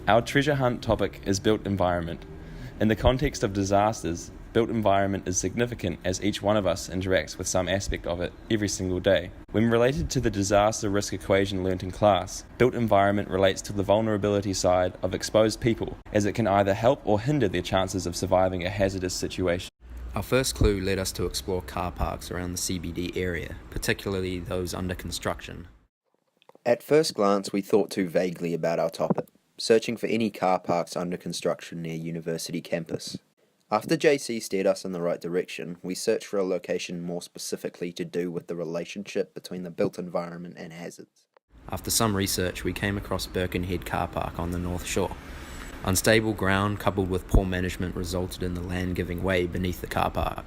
Our treasure hunt topic is built environment. In the context of disasters, built environment is significant as each one of us interacts with some aspect of it every single day. When related to the disaster risk equation learnt in class, built environment relates to the vulnerability side of exposed people, as it can either help or hinder their chances of surviving a hazardous situation. Our first clue led us to explore car parks around the CBD area, particularly those under construction. At first glance, we thought too vaguely about our topic, searching for any car parks under construction near university campus. After JC steered us in the right direction, we searched for a location more specifically to do with the relationship between the built environment and hazards. After some research, we came across Birkenhead Car Park on the North Shore. Unstable ground coupled with poor management resulted in the land giving way beneath the car park.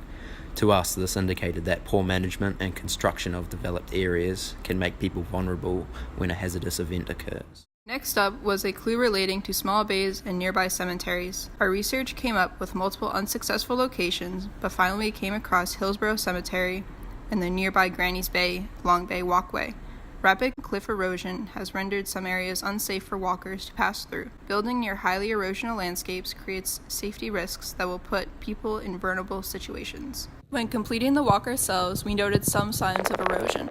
To us, this indicated that poor management and construction of developed areas can make people vulnerable when a hazardous event occurs. Next up was a clue relating to small bays and nearby cemeteries. Our research came up with multiple unsuccessful locations, but finally came across Hillsborough Cemetery and the nearby Granny's Bay Long Bay Walkway. Rapid cliff erosion has rendered some areas unsafe for walkers to pass through. Building near highly erosional landscapes creates safety risks that will put people in vulnerable situations. When completing the walk ourselves, we noted some signs of erosion.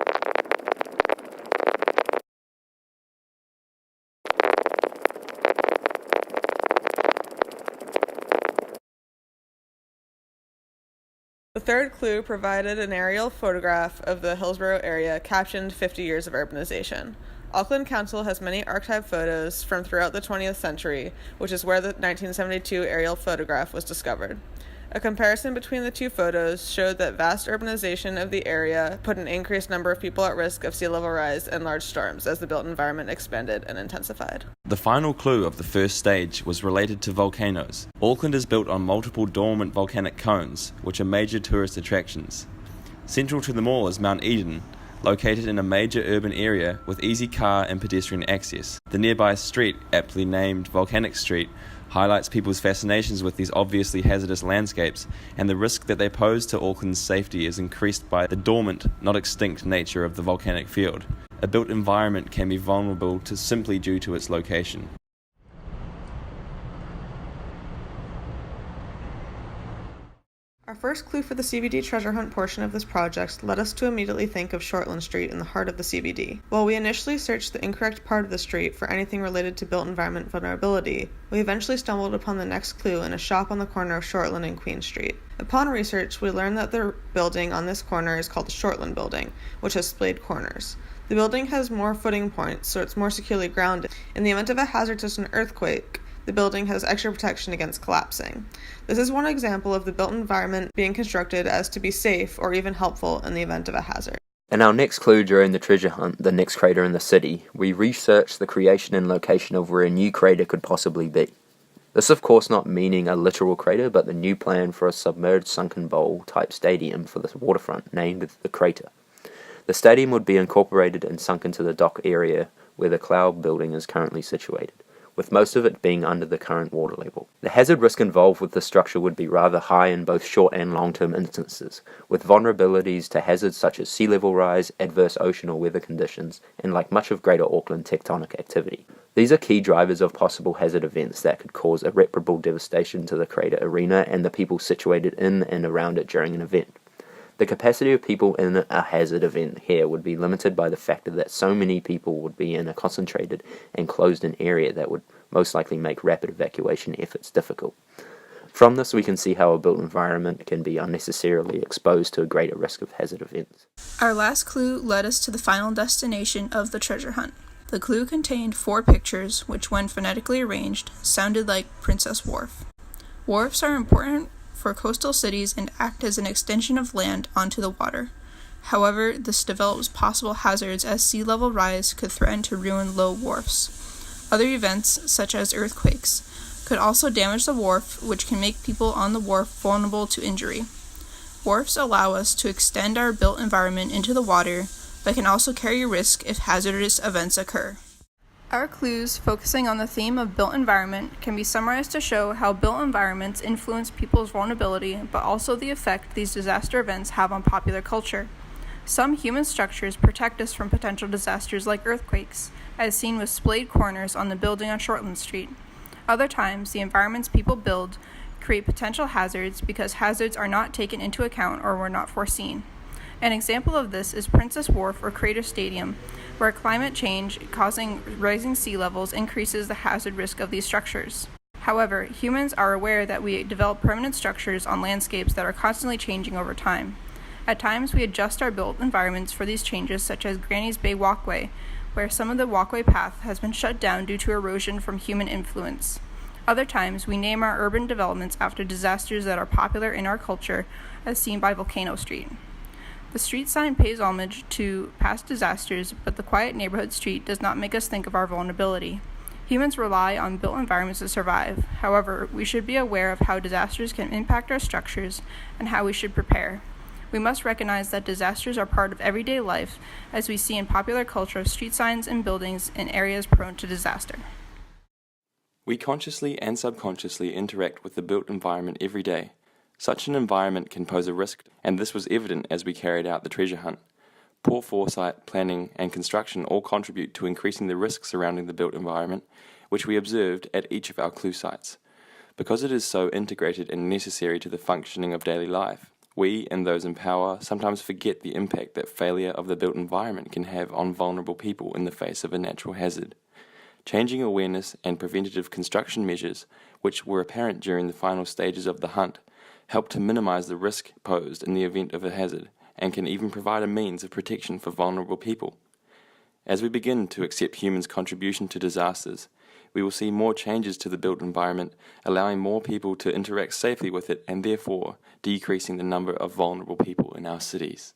The third clue provided an aerial photograph of the Hillsborough area captioned 50 years of urbanization. Auckland Council has many archive photos from throughout the 20th century, which is where the 1972 aerial photograph was discovered. A comparison between the two photos showed that vast urbanization of the area put an increased number of people at risk of sea level rise and large storms as the built environment expanded and intensified. The final clue of the first stage was related to volcanoes. Auckland is built on multiple dormant volcanic cones, which are major tourist attractions. Central to them all is Mount Eden, located in a major urban area with easy car and pedestrian access. The nearby street, aptly named Volcanic Street, highlights people's fascinations with these obviously hazardous landscapes, and the risk that they pose to Auckland's safety is increased by the dormant, not extinct nature of the volcanic field. A built environment can be vulnerable to simply due to its location. Our first clue for the CBD treasure hunt portion of this project led us to immediately think of Shortland Street in the heart of the CBD. While we initially searched the incorrect part of the street for anything related to built environment vulnerability, we eventually stumbled upon the next clue in a shop on the corner of Shortland and Queen Street. Upon research, we learned that the building on this corner is called the Shortland Building, which has splayed corners. The building has more footing points, so it's more securely grounded. In the event of a hazard such as an earthquake, the building has extra protection against collapsing. This is one example of the built environment being constructed as to be safe or even helpful in the event of a hazard. In our next clue during the treasure hunt, the next crater in the city, we researched the creation and location of where a new crater could possibly be. This of course not meaning a literal crater, but the new plan for a submerged sunken bowl type stadium for the waterfront, named the Crater. The stadium would be incorporated and sunk into the dock area where the Cloud building is currently situated, with most of it being under the current water level. The hazard risk involved with the structure would be rather high in both short and long-term instances, with vulnerabilities to hazards such as sea level rise, adverse ocean or weather conditions, and like much of Greater Auckland, tectonic activity. These are key drivers of possible hazard events that could cause irreparable devastation to the crater arena and the people situated in and around it during an event. The capacity of people in a hazard event here would be limited by the factor that so many people would be in a concentrated and closed-in area that would most likely make rapid evacuation efforts difficult. From this we can see how a built environment can be unnecessarily exposed to a greater risk of hazard events. Our last clue led us to the final destination of the treasure hunt. The clue contained 4 pictures, which when phonetically arranged, sounded like Princess Wharf. Wharfs are important for coastal cities and act as an extension of land onto the water. However, this develops possible hazards as sea level rise could threaten to ruin low wharfs. Other events, such as earthquakes, could also damage the wharf, which can make people on the wharf vulnerable to injury. Wharfs allow us to extend our built environment into the water, but can also carry risk if hazardous events occur. Our clues, focusing on the theme of built environment, can be summarized to show how built environments influence people's vulnerability, but also the effect these disaster events have on popular culture. Some human structures protect us from potential disasters like earthquakes, as seen with splayed corners on the building on Shortland Street. Other times, the environments people build create potential hazards because hazards are not taken into account or were not foreseen. An example of this is Princess Wharf or Crater Stadium, where climate change causing rising sea levels increases the hazard risk of these structures. However, humans are aware that we develop permanent structures on landscapes that are constantly changing over time. At times, we adjust our built environments for these changes, such as Granny's Bay Walkway, where some of the walkway path has been shut down due to erosion from human influence. Other times, we name our urban developments after disasters that are popular in our culture, as seen by Volcano Street. The street sign pays homage to past disasters, but the quiet neighborhood street does not make us think of our vulnerability. Humans rely on built environments to survive. However, we should be aware of how disasters can impact our structures and how we should prepare. We must recognize that disasters are part of everyday life, as we see in popular culture of street signs and buildings in areas prone to disaster. We consciously and subconsciously interact with the built environment every day. Such an environment can pose a risk, and this was evident as we carried out the treasure hunt. Poor foresight, planning, and construction all contribute to increasing the risk surrounding the built environment, which we observed at each of our clue sites. Because it is so integrated and necessary to the functioning of daily life, we and those in power sometimes forget the impact that failure of the built environment can have on vulnerable people in the face of a natural hazard. Changing awareness and preventative construction measures, which were apparent during the final stages of the hunt, help to minimize the risk posed in the event of a hazard, and can even provide a means of protection for vulnerable people. As we begin to accept humans' contribution to disasters, we will see more changes to the built environment, allowing more people to interact safely with it and therefore decreasing the number of vulnerable people in our cities.